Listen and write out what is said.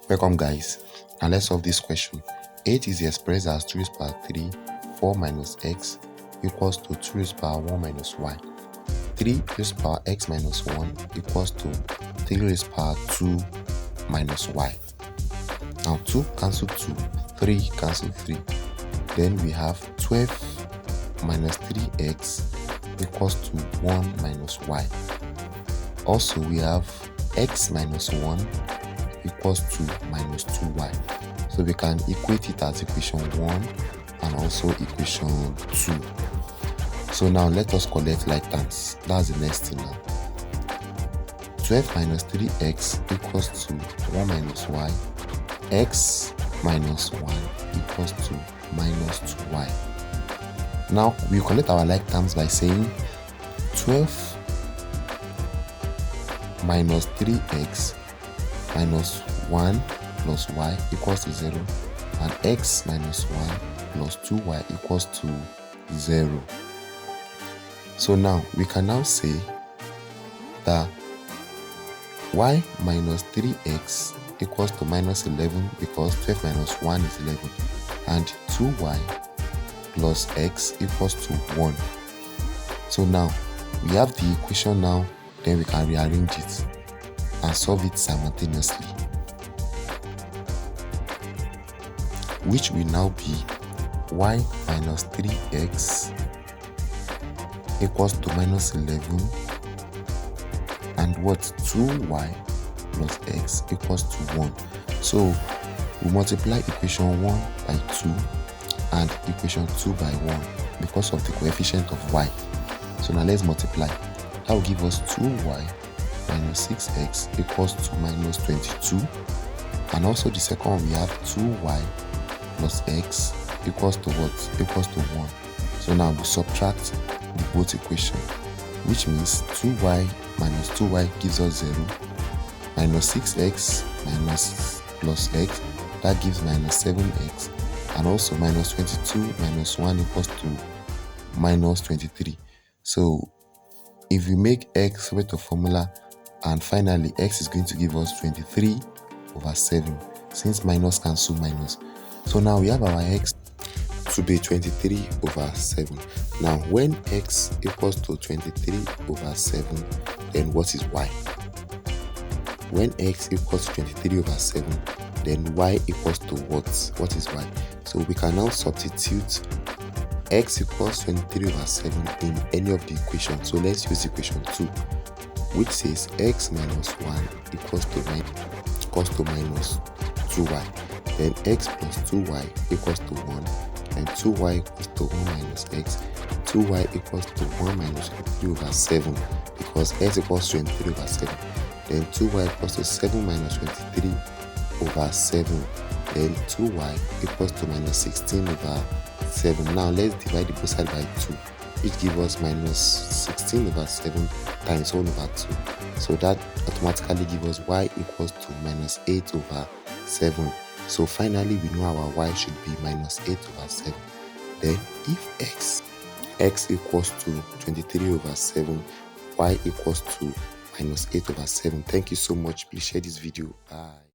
Welcome guys, and let's solve this question. 8 is expressed as 2 raised power 3, 4 minus x equals to 2 raised power 1 minus y. 3 raised power x minus 1 equals to 3 raised power 2 minus y. Now 2 cancel 2, 3 cancel 3. Then we have 12 minus 3x equals to 1 minus y. Also we have x minus 1 equals to minus 2y. So we can equate it as equation 1 and also equation 2. So now let us collect like terms. That's the next thing now. 12 minus 3x equals to 1 minus y. X minus 1 equals to minus 2y. Now we collect our like terms by saying 12 minus 3x minus 1 plus y equals to 0, and x minus 1 plus 2y equals to 0. So now we can now say that y minus 3x equals to minus 11 because 12 minus 1 is 11, and 2y plus x equals to 1. So now we have the equation now, then we can rearrange it and solve it simultaneously, which will now be y minus 3x equals to minus 11, and what, 2y plus x equals to 1. So we multiply equation 1 by 2 and equation 2 by 1 because of the coefficient of y. So now let's multiply. That will give us 2y minus 6x equals to minus 22, and also the second one we have 2y plus x equals to what? Equals to 1. So now we subtract the both equation, which means 2y minus 2y gives us 0, minus 6x minus plus x, that gives minus 7x, and also minus 22 minus 1 equals to minus 23. So if we make x with the formula, and finally x is going to give us 23 over 7, since minus cancel minus. So now we have our x to be 23 over 7. Now when x equals to 23 over 7, then what is y? When x equals to 23 over 7, then y equals to what? What is y? So we can now substitute x equals 23 over 7 in any of the equations. So let's use equation 2, which says x minus 1 equals to minus 2y. Then x plus 2y equals to 1, and 2y equals to 1 minus x. 2y equals to 1 minus 23 over 7 because x equals 23 over 7. Then 2y equals to 7 minus 23 over 7. Then 2y equals to minus 16 over 7. Now let's divide the both sides by 2, which gives us minus 16 over 7 times 1 over 2. So that automatically gives us y equals to minus 8 over 7. So finally we know our y should be minus 8 over 7. Then if x equals to 23 over 7, y equals to minus 8 over 7. Thank you so much. Please share this video. Bye.